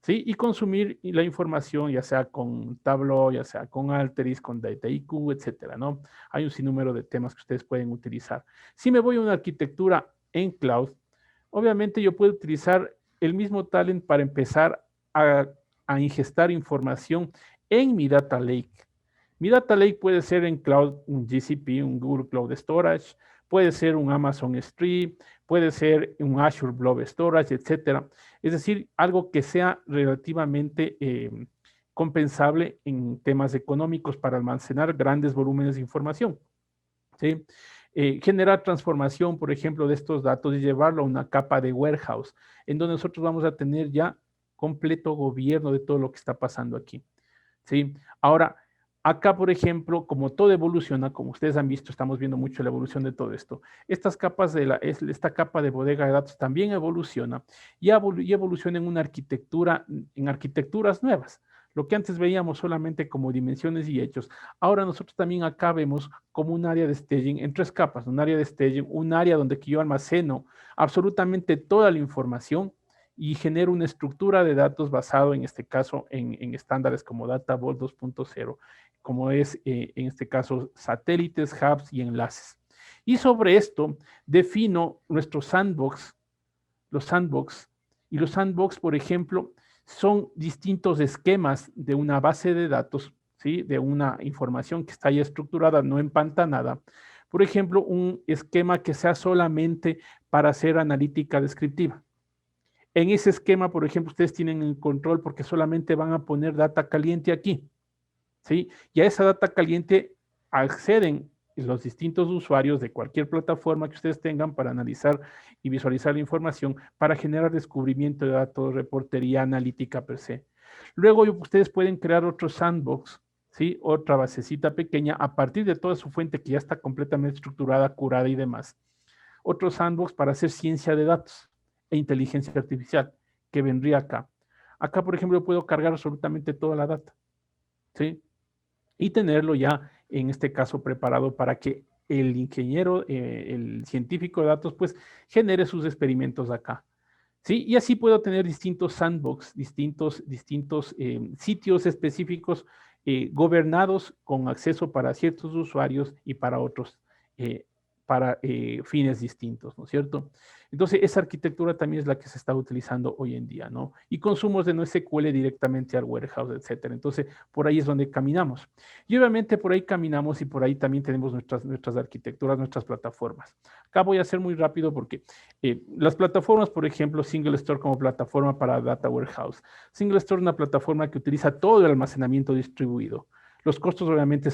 ¿sí? Y consumir la información, ya sea con Tableau, ya sea con Alteryx, con Dataiku, etcétera, ¿no? Hay un sinnúmero de temas que ustedes pueden utilizar. Si me voy a una arquitectura en cloud, obviamente yo puedo utilizar el mismo talent para empezar a ingestar información en mi data lake. Mi data lake puede ser en cloud, un GCP, un Google Cloud Storage, puede ser un Amazon S3, puede ser un Azure Blob Storage, etcétera. Es decir, algo que sea relativamente compensable en temas económicos para almacenar grandes volúmenes de información, ¿sí? Generar transformación, por ejemplo, de estos datos y llevarlo a una capa de warehouse, en donde nosotros vamos a tener ya completo gobierno de todo lo que está pasando aquí. ¿Sí? Ahora, acá, por ejemplo, como todo evoluciona, como ustedes han visto, estamos viendo mucho la evolución de todo esto. Estas capas esta capa de bodega de datos también evoluciona y evoluciona en una arquitectura, en arquitecturas nuevas. Lo que antes veíamos solamente como dimensiones y hechos, ahora nosotros también acá vemos como un área de staging en 3 capas, un área de staging, un área donde yo almaceno absolutamente toda la información y genero una estructura de datos basado en este caso en estándares como Data Vault 2.0, como es en este caso satélites, hubs y enlaces. Y sobre esto defino nuestro sandbox, los sandbox, y los sandbox, por ejemplo, son distintos esquemas de una base de datos, ¿sí? De una información que está ya estructurada, no empantanada. Por ejemplo, un esquema que sea solamente para hacer analítica descriptiva. En ese esquema, por ejemplo, ustedes tienen el control porque solamente van a poner data caliente aquí, ¿sí? Y a esa data caliente acceden los distintos usuarios de cualquier plataforma que ustedes tengan para analizar y visualizar la información, para generar descubrimiento de datos, reportería, analítica per se. Luego ustedes pueden crear otro sandbox, ¿sí? Otra basecita pequeña a partir de toda su fuente que ya está completamente estructurada, curada y demás. Otro sandbox para hacer ciencia de datos e inteligencia artificial, que vendría acá. Acá, por ejemplo, puedo cargar absolutamente toda la data, ¿sí? Y tenerlo ya, en este caso, preparado para que el ingeniero, el científico de datos, pues, genere sus experimentos acá, ¿sí? Y así puedo tener distintos sandbox, distintos sitios específicos gobernados con acceso para ciertos usuarios y para otros para fines distintos, ¿no es cierto? Entonces, esa arquitectura también es la que se está utilizando hoy en día, ¿no? Y consumos de NoSQL directamente al warehouse, etcétera. Entonces, por ahí es donde caminamos. Y obviamente por ahí caminamos y por ahí también tenemos nuestras arquitecturas, nuestras plataformas. Acá voy a ser muy rápido porque las plataformas, por ejemplo, Single Store como plataforma para Data Warehouse. Single Store es una plataforma que utiliza todo el almacenamiento distribuido. Los costos obviamente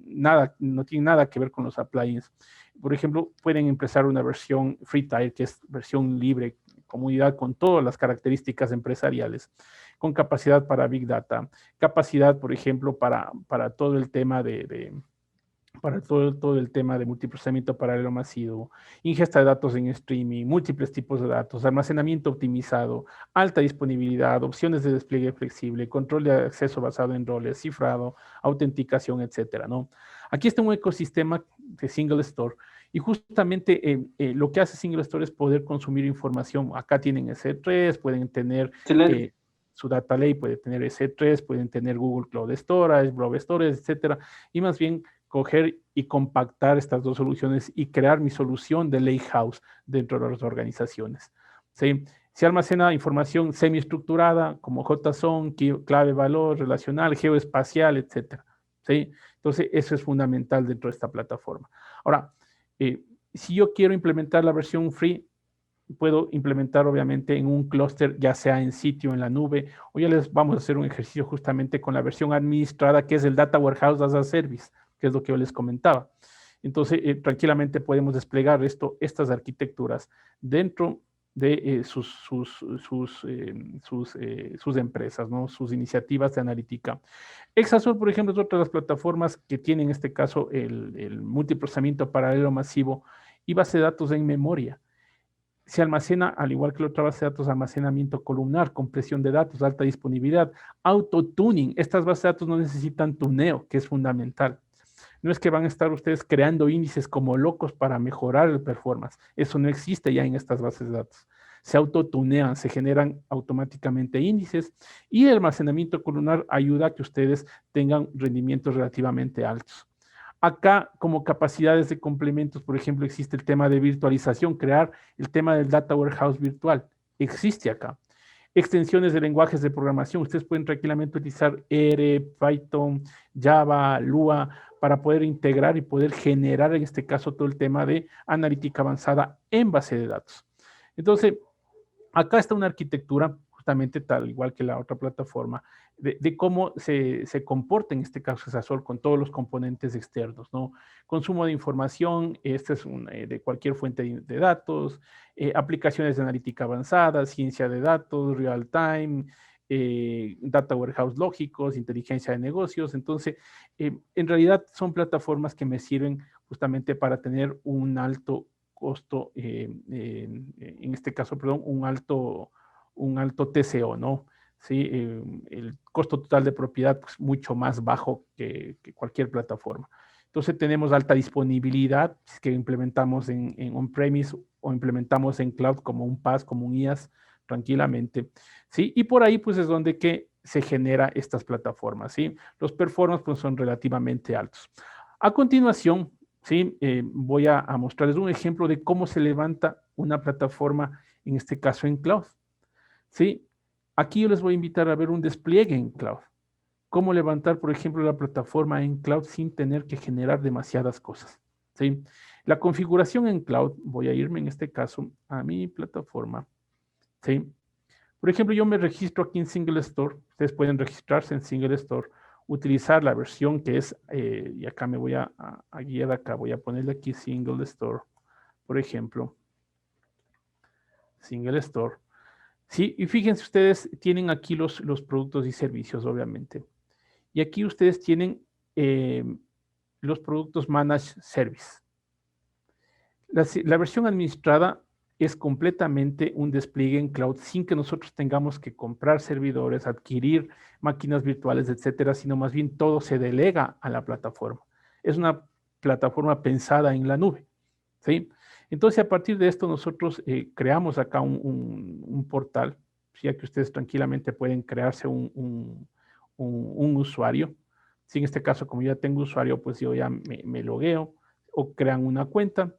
nada, no tienen nada que ver con los appliances. Por ejemplo, pueden empezar una versión free tier, que es versión libre, comunidad con todas las características empresariales, con capacidad para Big Data, capacidad, por ejemplo, para todo el tema para todo el tema de multiprocesamiento paralelo masivo, ingesta de datos en streaming, múltiples tipos de datos, almacenamiento optimizado, alta disponibilidad, opciones de despliegue flexible, control de acceso basado en roles, cifrado, autenticación, etcétera, ¿no? Aquí está un ecosistema de Single Store y justamente lo que hace Single Store es poder consumir información. Acá tienen S3, pueden tener su data lake, puede tener S3, pueden tener Google Cloud Storage, Blob Storage, etcétera, y más bien coger y compactar estas dos soluciones y crear mi solución de lakehouse dentro de las organizaciones. ¿Sí? Se almacena información semiestructurada como JSON, clave, valor, relacional, geoespacial, etc. ¿Sí? Entonces, eso es fundamental dentro de esta plataforma. Ahora, si yo quiero implementar la versión free, puedo implementar obviamente en un clúster, ya sea en sitio, en la nube, o ya les vamos a hacer un ejercicio justamente con la versión administrada, que es el Data Warehouse as a Service, que es lo que yo les comentaba. Entonces, tranquilamente podemos desplegar estas arquitecturas dentro de sus empresas, ¿no? Sus iniciativas de analítica. Exasol, por ejemplo, es otra de las plataformas que tiene en este caso el multiprocesamiento paralelo masivo y base de datos en memoria. Se almacena, al igual que la otra base de datos, almacenamiento columnar, compresión de datos, alta disponibilidad, auto-tuning. Estas bases de datos no necesitan tuneo, que es fundamental. No es que van a estar ustedes creando índices como locos para mejorar el performance. Eso no existe ya en estas bases de datos. Se autotunean, se generan automáticamente índices y el almacenamiento columnar ayuda a que ustedes tengan rendimientos relativamente altos. Acá, como capacidades de complementos, por ejemplo, existe el tema de virtualización, crear el tema del Data Warehouse virtual. Existe acá. Extensiones de lenguajes de programación. Ustedes pueden tranquilamente utilizar R, Python, Java, Lua, para poder integrar y poder generar, en este caso, todo el tema de analítica avanzada en base de datos. Entonces, acá está una arquitectura justamente tal igual que la otra plataforma, de cómo se comporta en este caso Sasol con todos los componentes externos, ¿no? Consumo de información, este es de cualquier fuente de datos, aplicaciones de analítica avanzada, ciencia de datos, real time, data warehouse lógicos, inteligencia de negocios. Entonces, en realidad son plataformas que me sirven justamente para tener un alto costo, en este caso, perdón, un alto TCO, ¿no? Sí, el costo total de propiedad pues, mucho más bajo que cualquier plataforma. Entonces tenemos alta disponibilidad que implementamos en on-premise o implementamos en cloud como un PaaS, como un IaaS, tranquilamente. ¿Sí? Y por ahí pues es donde que se genera estas plataformas. ¿Sí? Los performance pues, son relativamente altos. A continuación, ¿sí? Voy a mostrarles un ejemplo de cómo se levanta una plataforma, en este caso en cloud. ¿Sí? Aquí yo les voy a invitar a ver un despliegue en cloud. Cómo levantar, por ejemplo, la plataforma en cloud sin tener que generar demasiadas cosas. ¿Sí? La configuración en cloud, voy a irme en este caso a mi plataforma. ¿Sí? Por ejemplo, yo me registro aquí en Single Store. Ustedes pueden registrarse en Single Store, utilizar la versión que es, y acá me voy a guiar acá, voy a ponerle aquí Single Store, por ejemplo. Single Store. Sí, y fíjense ustedes, tienen aquí los productos y servicios, obviamente. Y aquí ustedes tienen los productos Managed Service. La versión administrada es completamente un despliegue en cloud sin que nosotros tengamos que comprar servidores, adquirir máquinas virtuales, etcétera, sino más bien todo se delega a la plataforma. Es una plataforma pensada en la nube, ¿sí? Entonces, a partir de esto, nosotros creamos acá un portal, ya que ustedes tranquilamente pueden crearse un usuario. Si en este caso, como ya tengo usuario, pues yo ya me logueo o crean una cuenta.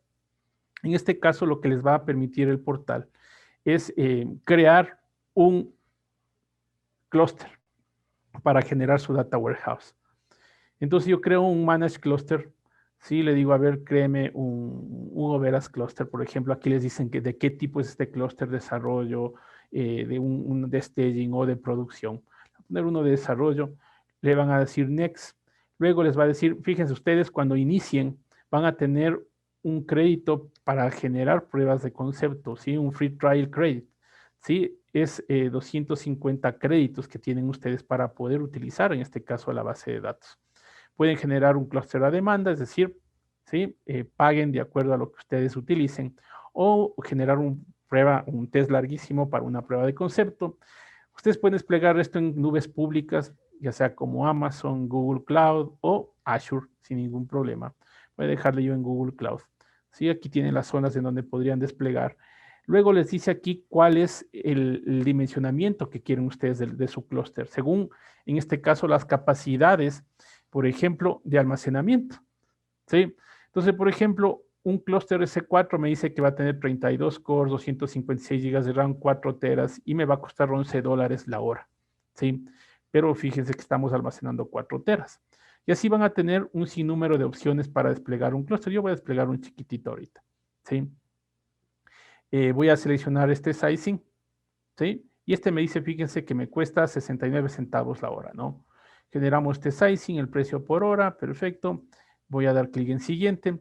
En este caso, lo que les va a permitir el portal es crear un clúster para generar su data warehouse. Entonces yo creo un managed cluster. Sí, le digo, a ver, créeme un Overas cluster, por ejemplo. Aquí les dicen que de qué tipo es este clúster, desarrollo, de staging o de producción. Voy a poner uno de desarrollo, le van a decir next. Luego les va a decir, fíjense ustedes, cuando inicien, van a tener un crédito para generar pruebas de concepto, ¿sí? Un free trial credit, ¿sí? Es 250 créditos que tienen ustedes para poder utilizar, en este caso, la base de datos. Pueden generar un clúster a demanda, es decir, ¿sí? Paguen de acuerdo a lo que ustedes utilicen, o generar un test larguísimo para una prueba de concepto. Ustedes pueden desplegar esto en nubes públicas, ya sea como Amazon, Google Cloud o Azure, sin ningún problema. Voy a dejarle yo en Google Cloud. ¿Sí? Aquí tienen las zonas en donde podrían desplegar. Luego les dice aquí cuál es el dimensionamiento que quieren ustedes de su clúster, según, en este caso, las capacidades, por ejemplo, de almacenamiento. ¿Sí? Entonces, por ejemplo, un clúster S4 me dice que va a tener 32 cores, 256 GB de RAM, 4 teras y me va a costar $11 la hora. ¿Sí? Pero fíjense que estamos almacenando 4 teras. Y así van a tener un sinnúmero de opciones para desplegar un clúster. Yo voy a desplegar un chiquitito ahorita. ¿Sí? Voy a seleccionar este sizing. ¿Sí? Y este me dice, fíjense que me cuesta 69 centavos la hora, ¿no? Generamos este sizing, el precio por hora, perfecto. Voy a dar clic en siguiente.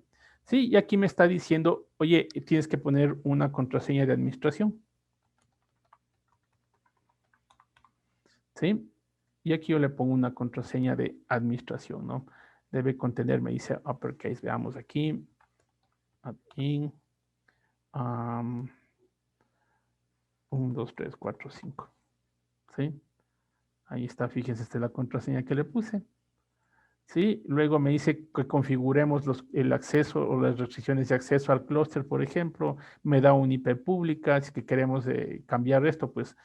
Sí, y aquí me está diciendo, oye, tienes que poner una contraseña de administración. ¿Sí? Y aquí yo le pongo una contraseña de administración, ¿no? Debe contener, me dice uppercase. Veamos aquí. Admin. 1, 2, 3, 4, 5. ¿Sí? Ahí está, fíjense, esta es la contraseña que le puse. ¿Sí? Luego me dice que configuremos el acceso o las restricciones de acceso al clúster, por ejemplo. Me da un IP pública. Si que queremos cambiar esto, pues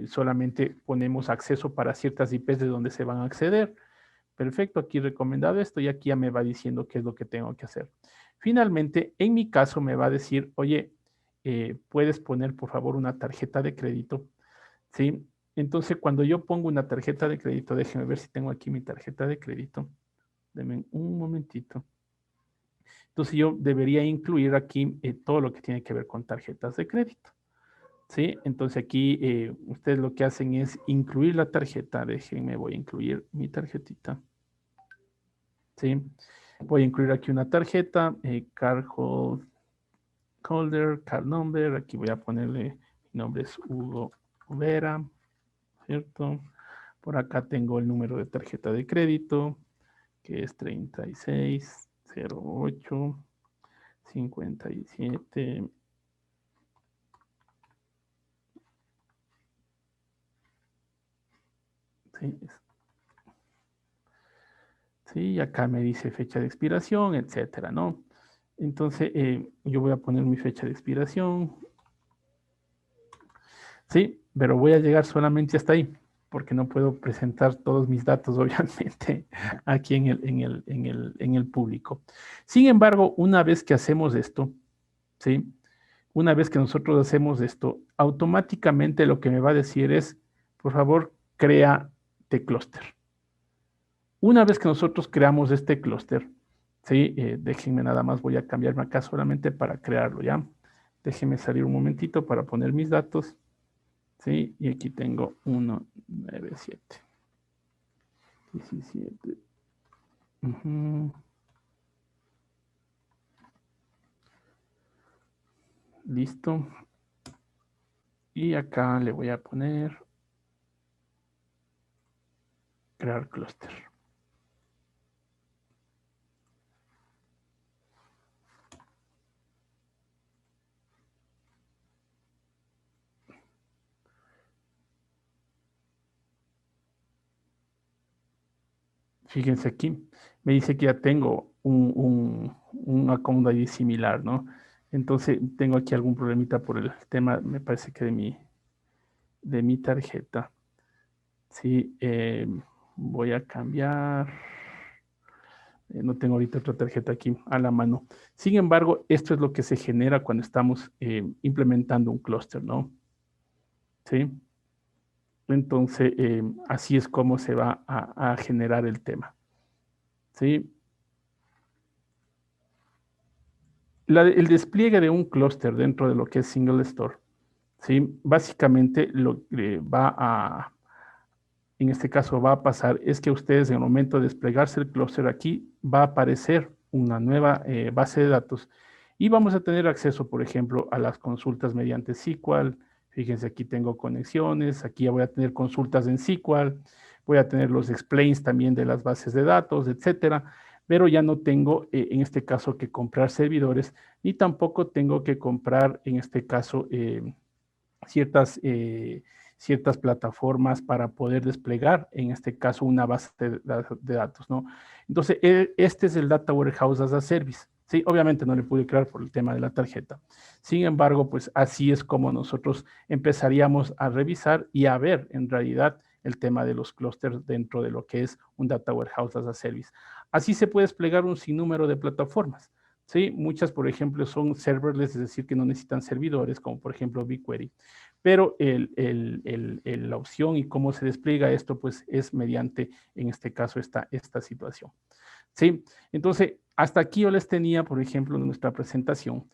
solamente ponemos acceso para ciertas IPs de donde se van a acceder. Perfecto, aquí recomendado esto y aquí ya me va diciendo qué es lo que tengo que hacer. Finalmente, en mi caso me va a decir, oye, puedes poner por favor una tarjeta de crédito, ¿sí? Entonces, cuando yo pongo una tarjeta de crédito, déjenme ver si tengo aquí mi tarjeta de crédito. Denme un momentito. Entonces, yo debería incluir aquí todo lo que tiene que ver con tarjetas de crédito. ¿sí? Entonces aquí ustedes lo que hacen es incluir la tarjeta. Déjenme, voy a incluir mi tarjetita. ¿Sí? Voy a incluir aquí una tarjeta, card holder, card number. Aquí voy a ponerle, mi nombre es Hugo Vera, ¿cierto? Por acá tengo el número de tarjeta de crédito, que es 3608 57. Sí, sí, acá me dice fecha de expiración, etcétera, ¿no? Entonces, yo voy a poner mi fecha de expiración. Sí, pero voy a llegar solamente hasta ahí, porque no puedo presentar todos mis datos, obviamente, aquí en el público. Sin embargo, una vez que hacemos esto, ¿sí? Una vez que nosotros hacemos esto, automáticamente lo que me va a decir es, por favor, crea este clúster. Una vez que nosotros creamos este clúster, ¿sí? Déjenme nada más, voy a cambiarme acá solamente para crearlo, ¿ya? Déjenme salir un momentito para poner mis datos, ¿sí? Y aquí tengo 197. 17. Listo. Y acá le voy a poner crear clúster. Fíjense aquí, me dice que ya tengo un account ID similar, ¿no? Entonces tengo aquí algún problemita por el tema, me parece que de mi tarjeta. Sí, voy a cambiar. No tengo ahorita otra tarjeta aquí a la mano. Sin embargo, esto es lo que se genera cuando estamos implementando un clúster, ¿no? Sí. Entonces, así es como se va a generar el tema. ¿Sí? El despliegue de un clúster dentro de lo que es Single Store, ¿sí? Básicamente lo que en este caso va a pasar es que ustedes en el momento de desplegarse el clúster aquí va a aparecer una nueva base de datos y vamos a tener acceso, por ejemplo, a las consultas mediante SQL. Fíjense, aquí tengo conexiones, aquí ya voy a tener consultas en SQL, voy a tener los explains también de las bases de datos, etcétera, pero ya no tengo en este caso que comprar servidores, ni tampoco tengo que comprar en este caso ciertas, ciertas plataformas para poder desplegar, en este caso, una base de datos, ¿no? Entonces, este es el Data Warehouse as a Service. Sí, obviamente no le pude crear por el tema de la tarjeta. Sin embargo, pues así es como nosotros empezaríamos a revisar y a ver en realidad el tema de los clústeres dentro de lo que es un Data Warehouse as a Service. Así se puede desplegar un sinnúmero de plataformas. Sí, muchas, por ejemplo, son serverless, es decir, que no necesitan servidores, como por ejemplo BigQuery. Pero la opción y cómo se despliega esto, pues es mediante, en este caso, esta situación. ¿Sí? Entonces, hasta aquí yo les tenía, por ejemplo, nuestra presentación.